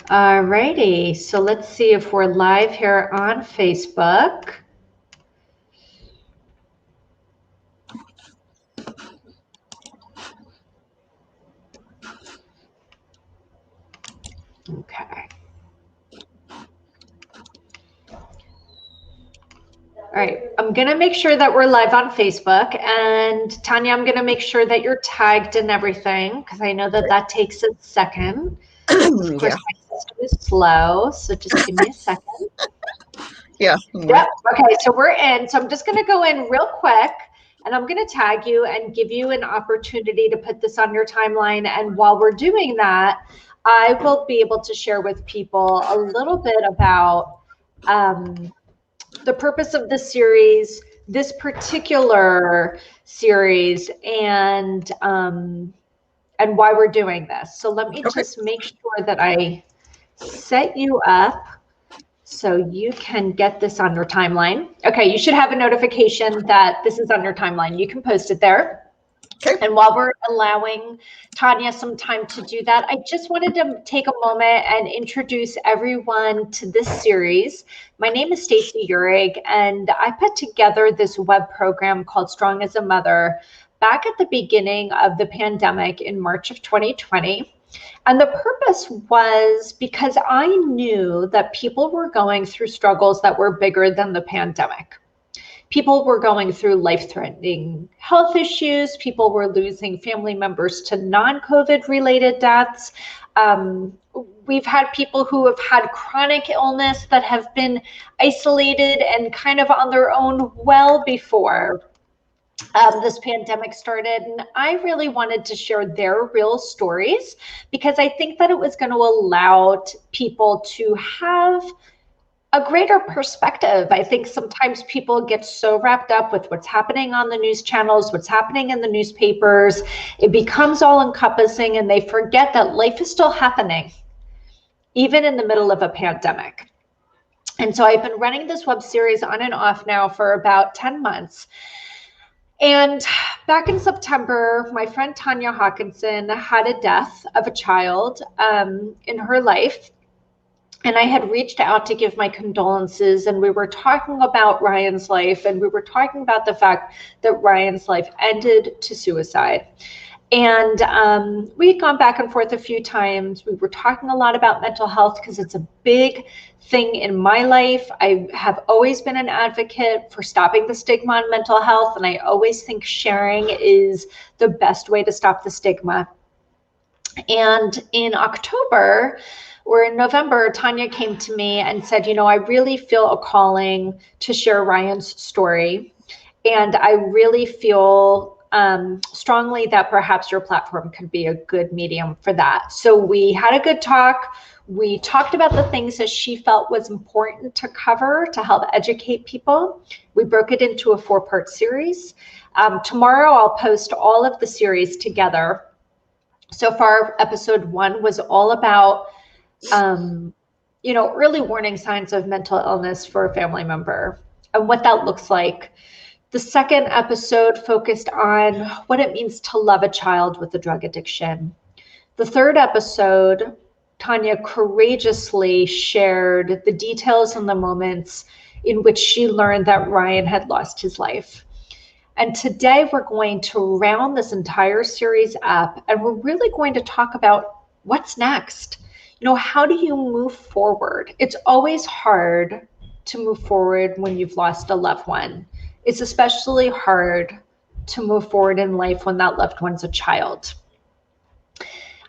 Alrighty, so let's see if we're live here on Facebook. Okay. All right, I'm gonna make sure that we're live on Facebook, and Tanja, I'm gonna make sure that you're tagged and everything, because I know that that takes a second. Of course, my system is slow, so just give me a second. Yeah. Yep, okay, so we're in. So I'm just gonna go in real quick, and I'm gonna tag you and give you an opportunity to put this on your timeline. And while we're doing that, I will be able to share with people a little bit about the purpose of this series, this particular series, and why we're doing this. So let me just make sure that I set you up so you can get this on your timeline. Okay, you should have a notification that this is on your timeline. You can post it there. Okay. And while we're allowing Tanja some time to do that, I just wanted to take a moment and introduce everyone to this series. My name is Stacey Uhrig, and I put together this web program called Strong as a Mother back at the beginning of the pandemic in March of 2020. And the purpose was because I knew that people were going through struggles that were bigger than the pandemic. People were going through life-threatening health issues. People were losing family members to non-COVID related deaths. We've had people who have had chronic illness that have been isolated and kind of on their own well before this pandemic started. And I really wanted to share their real stories because I think that it was going to allow people to have a greater perspective. I think sometimes people get so wrapped up with what's happening on the news channels, what's happening in the newspapers. It becomes all encompassing and they forget that life is still happening, even in the middle of a pandemic. And so I've been running this web series on and off now for about 10 months. And back in September, my friend Tanja Hawkinson had a death of a child in her life. And I had reached out to give my condolences, and we were talking about Ryan's life, and we were talking about the fact that Ryan's life ended to suicide. And we had gone back and forth a few times. We were talking a lot about mental health because it's a big thing in my life. I have always been an advocate for stopping the stigma on mental health, and I always think sharing is the best way to stop the stigma. And in October, or in November, Tanja came to me and said, you know, I really feel a calling to share Ryan's story. And I really feel strongly that perhaps your platform could be a good medium for that. So we had a good talk. We talked about the things that she felt was important to cover to help educate people. We broke it into a 4-part series. Tomorrow, I'll post all of the series together. So far, episode 1 was all about early warning signs of mental illness for a family member and what that looks like. The second episode focused on what it means to love a child with a drug addiction. The third episode, Tanja courageously shared the details and the moments in which she learned that Ryan had lost his life. And today we're going to round this entire series up, and we're really going to talk about what's next. You know, how do you move forward? It's always hard to move forward when you've lost a loved one. It's especially hard to move forward in life when that loved one's a child.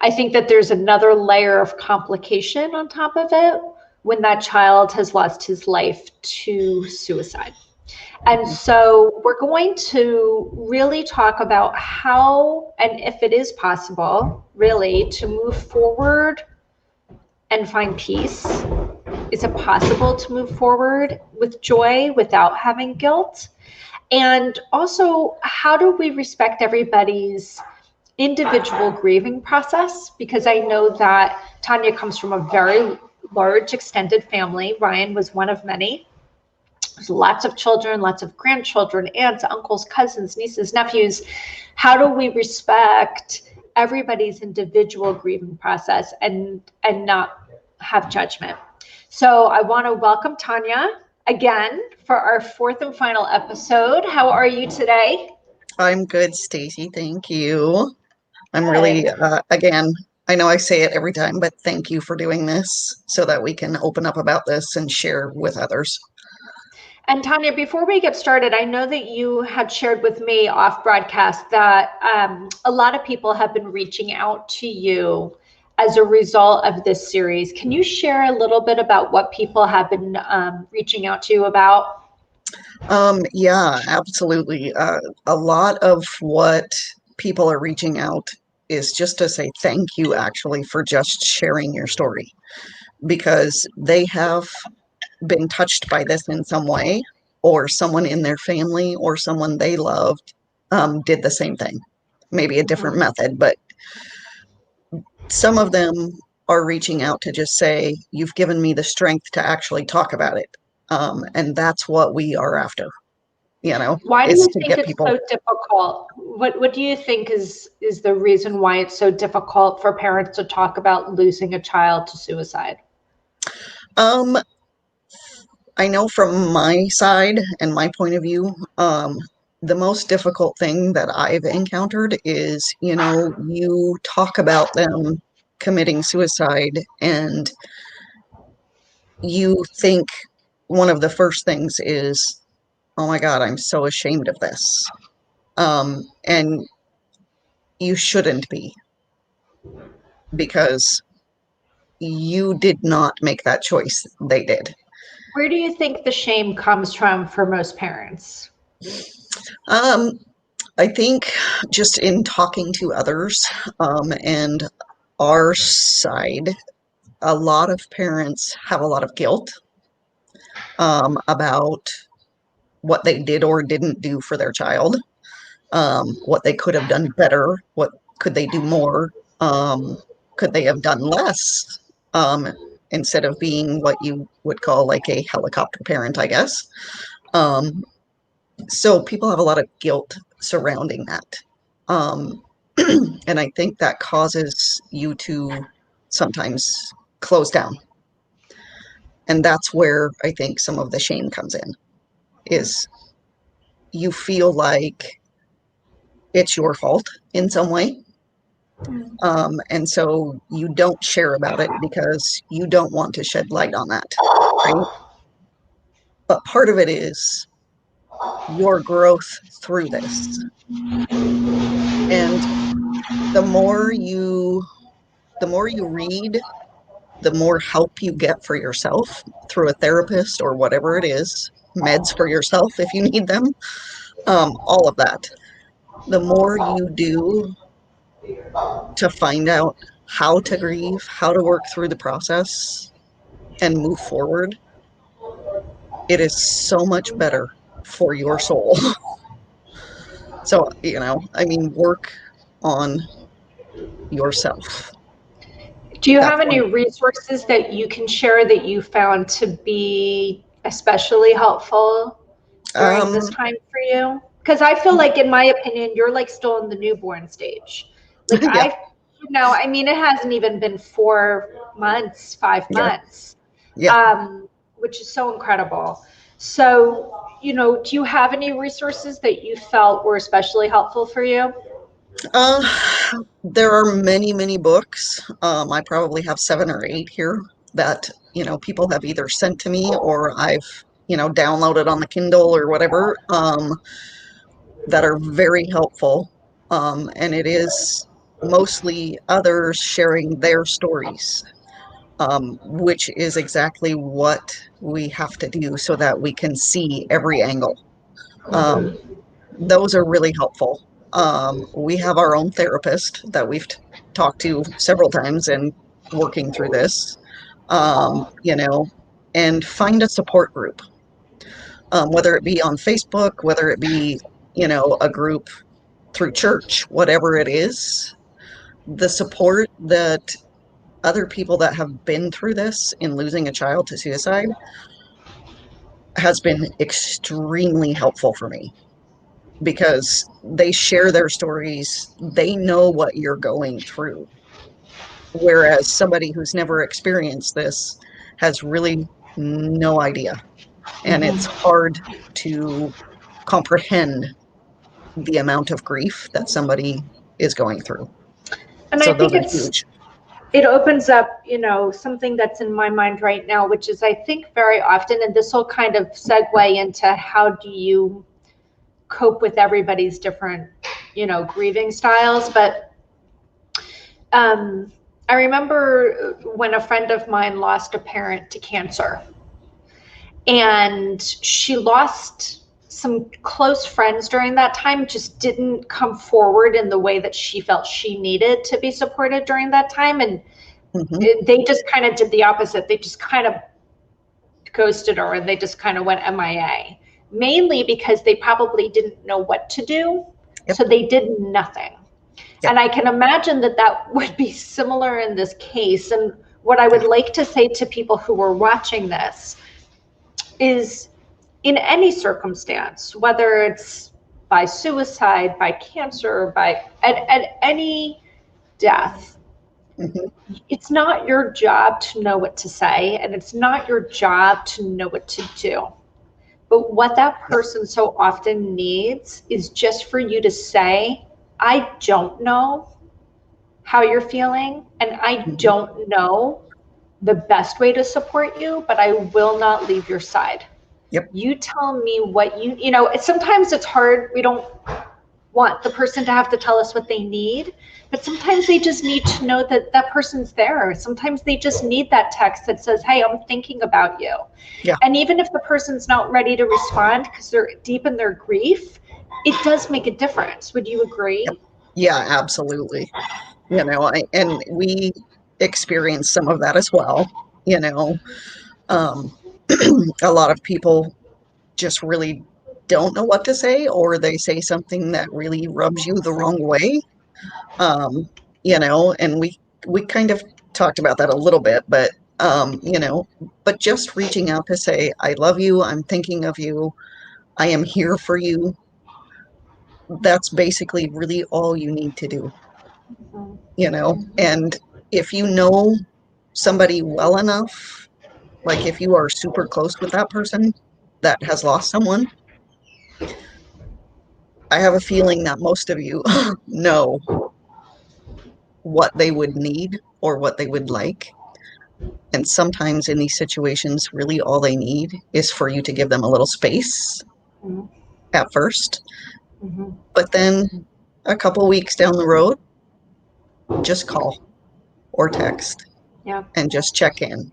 I think that there's another layer of complication on top of it when that child has lost his life to suicide. And so we're going to really talk about how, and if it is possible, really, to move forward and find peace. Is it possible to move forward with joy without having guilt? And also, how do we respect everybody's individual grieving process? Because I know that Tanja comes from a very large extended family. Ryan was one of many. There's lots of children, lots of grandchildren, aunts, uncles, cousins, nieces, nephews. How do we respect everybody's individual grieving process and not have judgment. So I want to welcome Tanja again for our fourth and final episode. How are you today? I'm good, Stacy. Thank you. I'm Good. really, again, I know I say it every time, but thank you for doing this so that we can open up about this and share with others. And Tanja, before we get started, I know that you had shared with me off broadcast that a lot of people have been reaching out to you as a result of this series. Can you share a little bit about what people have been reaching out to you about? Yeah, absolutely. A lot of what people are reaching out is just to say thank you, actually, for just sharing your story, because they have been touched by this in some way, or someone in their family or someone they loved did the same thing. Maybe a different method, but some of them are reaching out to just say, you've given me the strength to actually talk about it. And that's what we are after, Why do is you to think get it's people. so difficult? What do you think is the reason why it's so difficult for parents to talk about losing a child to suicide? Um, I know from my side and my point of view, the most difficult thing that I've encountered is, you talk about them committing suicide and you think one of the first things is, oh my God, I'm so ashamed of this. And you shouldn't be, because you did not make that choice. They did. Where do you think the shame comes from for most parents? Um, I think just in talking to others, and our side, a lot of parents have a lot of guilt about what they did or didn't do for their child, what they could have done better, what could they do more, could they have done less, um, instead of being what you would call like a helicopter parent, I guess. Um, so people have a lot of guilt surrounding that. Um, and I think that causes you to sometimes close down. And that's where I think some of the shame comes in, is you feel like it's your fault in some way. And so you don't share about it because you don't want to shed light on that, right? But part of it is your growth through this. And the more you read, the more help you get for yourself through a therapist or whatever it is, meds for yourself if you need them, all of that. The more you do to find out how to grieve, how to work through the process and move forward, it is so much better for your soul. So, I mean, work on yourself. Do you That's have any one. resources that you can share that you found to be especially helpful during this Um, time for you? Because I feel like, in my opinion, you're like still in the newborn stage. Like yeah, I mean, it hasn't even been 4 months, five yeah, months, yeah. which is so incredible. So, do you have any resources that you felt were especially helpful for you? Uh, there are many, many books. I probably have 7 or 8 here that, people have either sent to me or I've, downloaded on the Kindle or whatever, that are very helpful. And it is mostly others sharing their stories, which is exactly what we have to do so that we can see every angle. Um, those are really helpful. We have our own therapist that we've talked to several times and working through this, um, you know, and find a support group, whether it be on Facebook, whether it be, a group through church, whatever it is. The support that other people that have been through this in losing a child to suicide has been extremely helpful for me, because they share their stories. They know what you're going through. Whereas somebody who's never experienced this has really no idea. And it's hard to comprehend the amount of grief that somebody is going through. And So I think those are huge. it opens up, something that's in my mind right now, which is I think very often, and this will kind of segue into how do you cope with everybody's different, grieving styles. But I remember when a friend of mine lost a parent to cancer, and she lost some close friends during that time, just didn't come forward in the way that she felt she needed to be supported during that time. And they just kind of did the opposite. They just kind of ghosted her, and they just kind of went MIA, mainly because they probably didn't know what to do. Yep. So they did nothing. Yep. And I can imagine that that would be similar in this case. And what I would like to say to people who are watching this is, in any circumstance, whether it's by suicide, by cancer, at any death, it's not your job to know what to say, and it's not your job to know what to do. But what that person so often needs is just for you to say, I don't know how you're feeling, and I don't know the best way to support you, but I will not leave your side. Yep. You tell me what sometimes it's hard. We don't want the person to have to tell us what they need, but sometimes they just need to know that that person's there. Sometimes they just need that text that says, hey, I'm thinking about you. Yeah. And even if the person's not ready to respond because they're deep in their grief, it does make a difference. Would you agree? Yep. Yeah, absolutely. And we experience some of that as well. A lot of people just really don't know what to say, or they say something that really rubs you the wrong way. And we kind of talked about that a little bit, but but just reaching out to say, I love you, I'm thinking of you, I am here for you. That's basically really all you need to do. And if you know somebody well enough, like if you are super close with that person that has lost someone, I have a feeling that most of you know what they would need or what they would like. And sometimes in these situations, really all they need is for you to give them a little space at first. But then a couple weeks down the road, just call or text and just check in.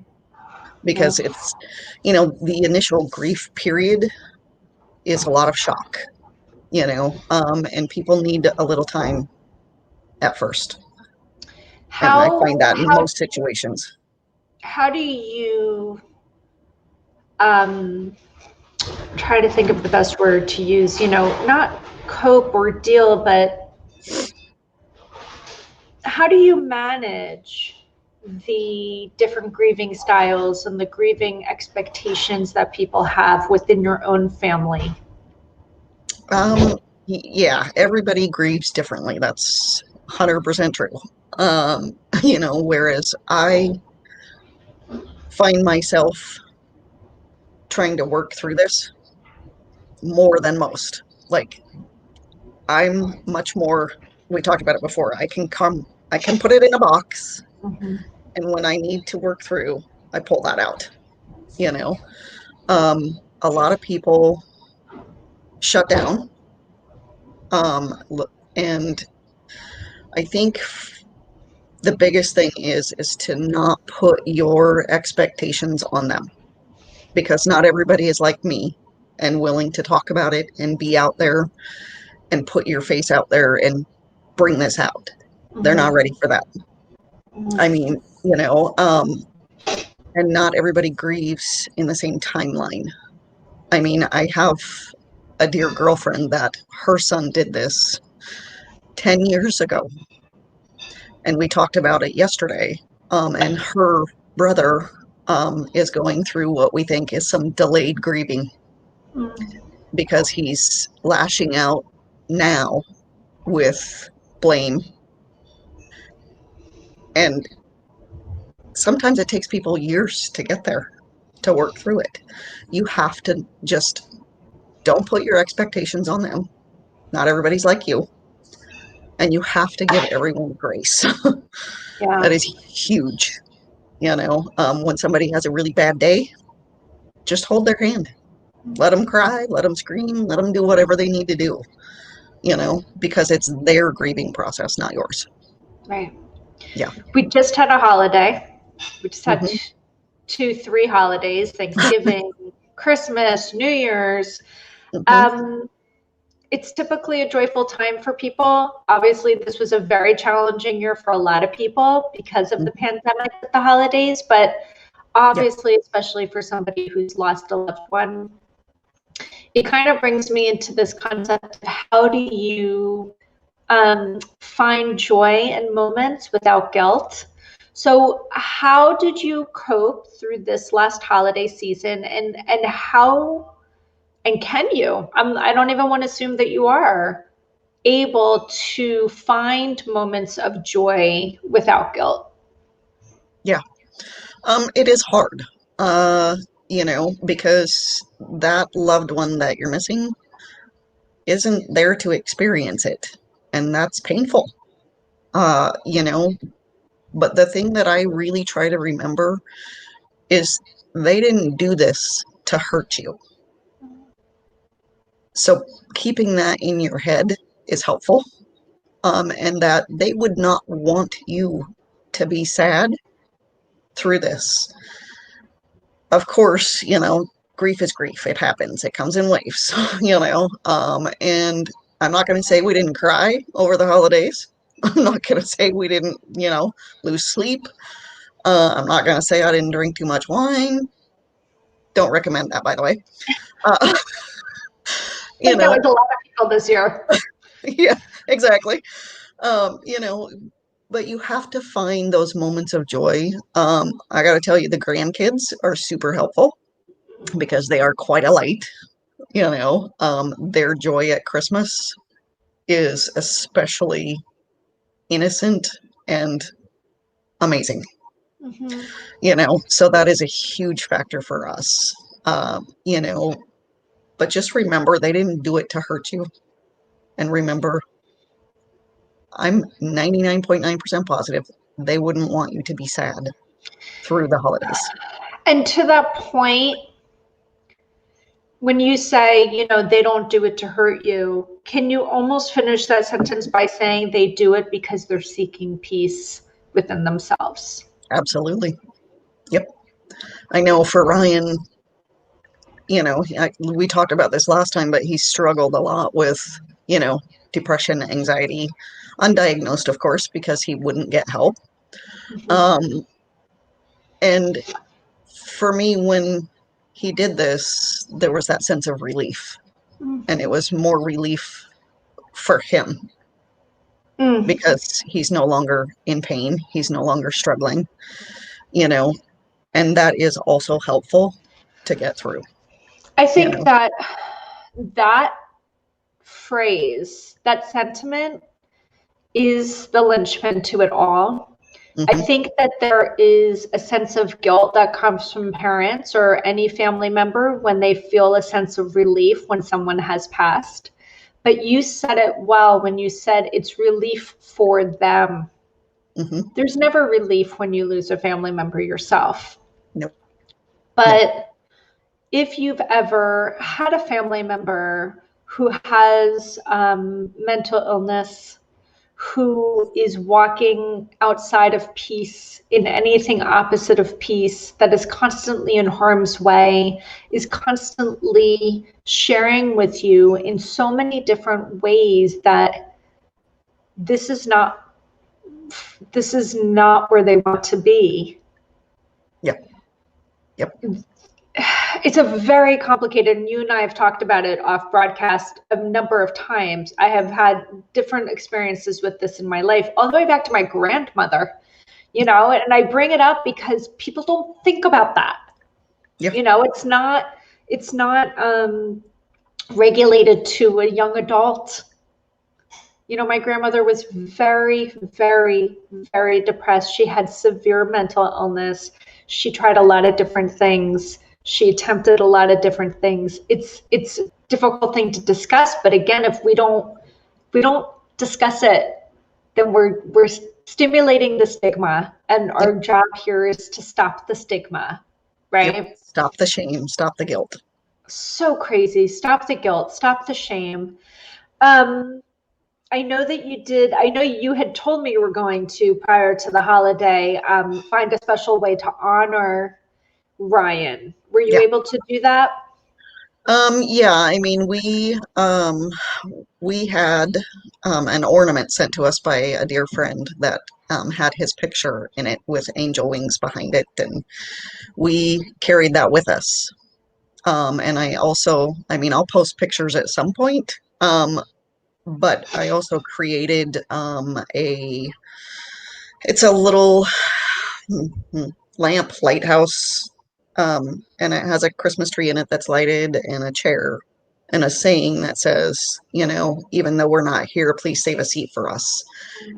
Because it's, the initial grief period is a lot of shock, and people need a little time at first. And I find that in most situations. How do you try to think of the best word to use, not cope or deal, but how do you manage the different grieving styles and the grieving expectations that people have within your own family? Yeah, everybody grieves differently. That's 100% true. Whereas I find myself trying to work through this more than most. Like, I'm much more, we talked about it before, I can put it in a box, and when I need to work through, I pull that out. A lot of people shut down, and I think the biggest thing is to not put your expectations on them, because not everybody is like me and willing to talk about it and be out there and put your face out there and bring this out. They're not ready for that. I mean, and not everybody grieves in the same timeline. I mean, I have a dear girlfriend that her son did this 10 years ago. And we talked about it yesterday. And her brother is going through what we think is some delayed grieving, because he's lashing out now with blame. And sometimes it takes people years to get there, to work through it. You have to just don't put your expectations on them. Not everybody's like you. And you have to give everyone grace. Yeah. That is huge. When somebody has a really bad day, just hold their hand. Let them cry, let them scream, let them do whatever they need to do, because it's their grieving process, not yours. Right. Yeah. We just had a holiday. We just had Hmm. 3 holidays, Thanksgiving, Christmas, New Year's. Hmm. It's typically a joyful time for people. Obviously, this was a very challenging year for a lot of people because of the pandemic with the holidays, but Yeah. obviously, especially for somebody who's lost a loved one, it kind of brings me into this concept of how do you find joy in moments without guilt. So how did you cope through this last holiday season, and how, and can you, I don't even want to assume that you are able to find moments of joy without guilt? Yeah. It is hard, because that loved one that you're missing isn't there to experience it. And that's painful. Uh, you know, but the thing that I really try to remember is they didn't do this to hurt you. So keeping that in your head is helpful. And that they would not want you to be sad through this. Of course, grief is grief. It happens. It comes in waves, and I'm not going to say we didn't cry over the holidays. I'm not going to say we didn't, lose sleep. I'm not going to say I didn't drink too much wine. Don't recommend that, by the way. Uh, I you think that know, was a lot of people this year. yeah, exactly. Um, you know, but you have to find those moments of joy. I got to tell you, the grandkids are super helpful because they are quite a light. Their joy at Christmas is especially innocent and amazing. Mm-hmm. So that is a huge factor for us. Um, you know, but just remember they didn't do it to hurt you. And remember, I'm 99.9% positive they wouldn't want you to be sad through the holidays. And to that point, when you say, they don't do it to hurt you, can you almost finish that sentence by saying they do it because they're seeking peace within themselves? Absolutely. Yep. I know for Ryan, we talked about this last time, but he struggled a lot with, you know, depression, anxiety, undiagnosed, of course, because he wouldn't get help. Mm-hmm. Um, and for me, when he did this, there was that sense of relief, and it was more relief for him Mm. because he's no longer in pain, he's no longer struggling, you know, and that is also helpful to get through, I you think know. that phrase, that sentiment, is the linchpin to it all. I Hmm. think that there is a sense of guilt that comes from parents or any family member when they feel a sense of relief when someone has passed. But you said it well when you said it's relief for them. Hmm. There's never relief when you lose a family member yourself. No, no. But if you've ever had a family member who has mental illness, who is walking outside of peace in anything opposite of peace, that is constantly in harm's way, is constantly sharing with you in so many different ways that this is not where they want to be. Yep. Yep. It's a very complicated, and you and I have talked about it off broadcast a number of times. I have had different experiences with this in my life, all the way back to my grandmother, and I bring it up because people don't think about that. Yep. It's not regulated to a young adult. My grandmother was very, very, very depressed. She had severe mental illness. She tried a lot of different things. She attempted a lot of different things. It's a difficult thing to discuss, but again, if we don't discuss it, then we're stimulating the stigma, and our job here is to stop the stigma, right? Yep. Stop the shame, stop the guilt. So crazy. Stop the guilt, stop the shame. I know you had told me you were going to, prior to the holiday, find a special way to honor Ryan. Were you able to do that? Yeah, I mean, we had an ornament sent to us by a dear friend that had his picture in it with angel wings behind it, and we carried that with us. And I'll post pictures at some point, but I also created it's a little lamp lighthouse, and it has a Christmas tree in it that's lighted and a chair and a saying that says, even though we're not here, please save a seat for us.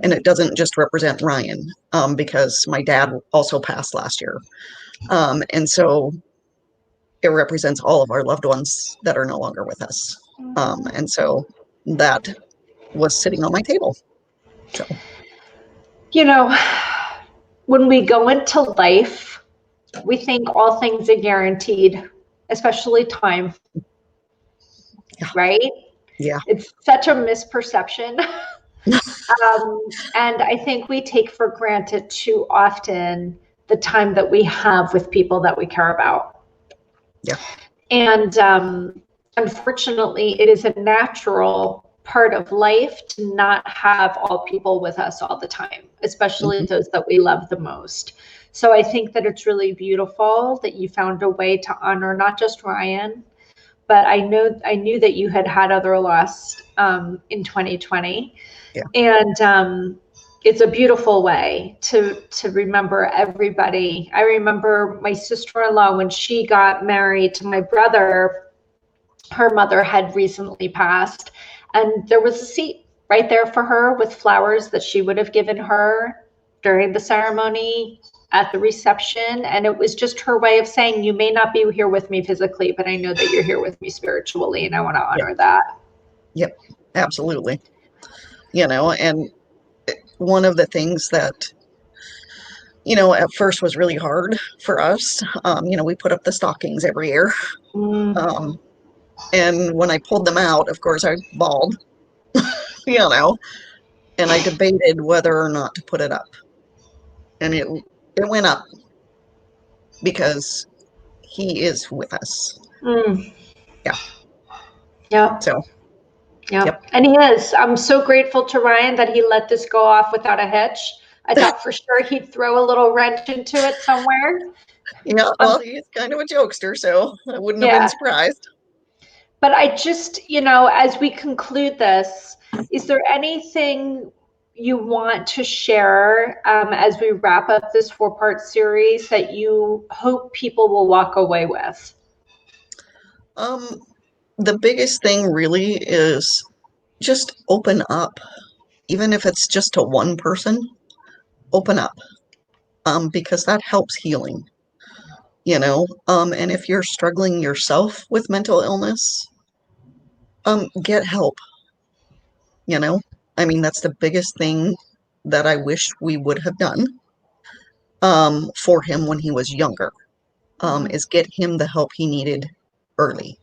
And it doesn't just represent Ryan, because my dad also passed last year. And so it represents all of our loved ones that are no longer with us. And so that was sitting on my table. So, when we go into life, we think all things are guaranteed, especially time. yeah. Right? Yeah. It's such a misperception. And I think we take for granted too often the time that we have with people that we care about. Yeah. And unfortunately, it is a natural part of life to not have all people with us all the time, especially those that we love the most. So I think that it's really beautiful that you found a way to honor not just Ryan, but I knew that you had other loss in 2020. Yeah. And it's a beautiful way to remember everybody. I remember my sister-in-law, when she got married to my brother, her mother had recently passed, and there was a seat right there for her with flowers that she would have given her during the ceremony at the reception. And it was just her way of saying, you may not be here with me physically, but I know that you're here with me spiritually, and I want to honor that. Yep, absolutely. And one of the things that, at first was really hard for us, we put up the stockings every year. And when I pulled them out, of course, I bawled, and I debated whether or not to put it up. And it went up because he is with us. Yeah. Yeah. So. Yep. And he is. I'm so grateful to Ryan that he let this go off without a hitch. I thought for sure he'd throw a little wrench into it somewhere. Yeah, well, he's kind of a jokester, so I wouldn't have been surprised. But I just, as we conclude this, is there anything you want to share as we wrap up this 4-part series that you hope people will walk away with? The biggest thing really is just open up. Even if it's just to one person, open up, because that helps healing, and if you're struggling yourself with mental illness, get help. That's the biggest thing that I wish we would have done for him when he was younger, is get him the help he needed early.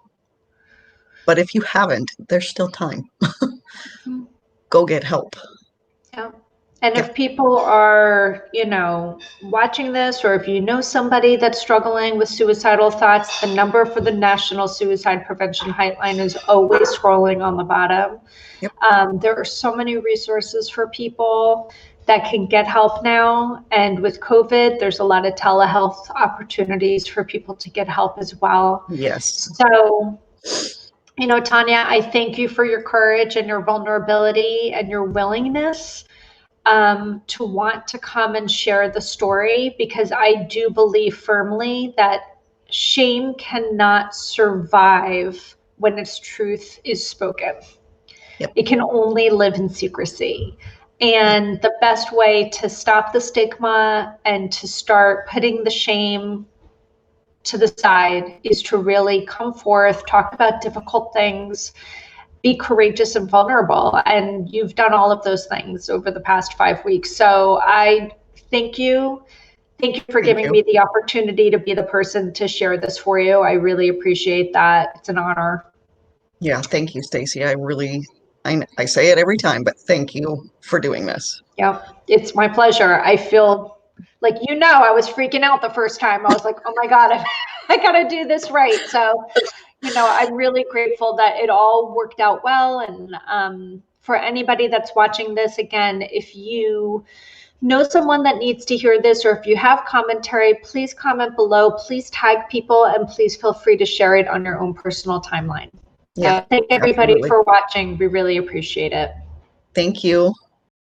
But if you haven't, there's still time. Go get help. Yeah. And if people are, watching this, or if you know somebody that's struggling with suicidal thoughts, the number for the National Suicide Prevention Hotline is always scrolling on the bottom. Yep. There are so many resources for people that can get help now. And with COVID, there's a lot of telehealth opportunities for people to get help as well. Yes. So, Tanja, I thank you for your courage and your vulnerability and your willingness to want to come and share the story, because I do believe firmly that shame cannot survive when its truth is spoken. Yep. It can only live in secrecy. And the best way to stop the stigma and to start putting the shame to the side is to really come forth, talk about difficult things, be courageous and vulnerable. And you've done all of those things over the past 5 weeks. So I thank you. Thank you for giving me the opportunity to be the person to share this for you. I really appreciate that. It's an honor. Yeah, thank you, Stacy. I say it every time, but thank you for doing this. Yeah, it's my pleasure. I feel like, I was freaking out the first time. I was like, oh my God, I got to do this right. So, I'm really grateful that it all worked out well. And for anybody that's watching this, again, if you know someone that needs to hear this, or if you have commentary, please comment below, please tag people, and please feel free to share it on your own personal timeline. Yeah, Thank everybody absolutely. for watching. We really appreciate it. Thank you.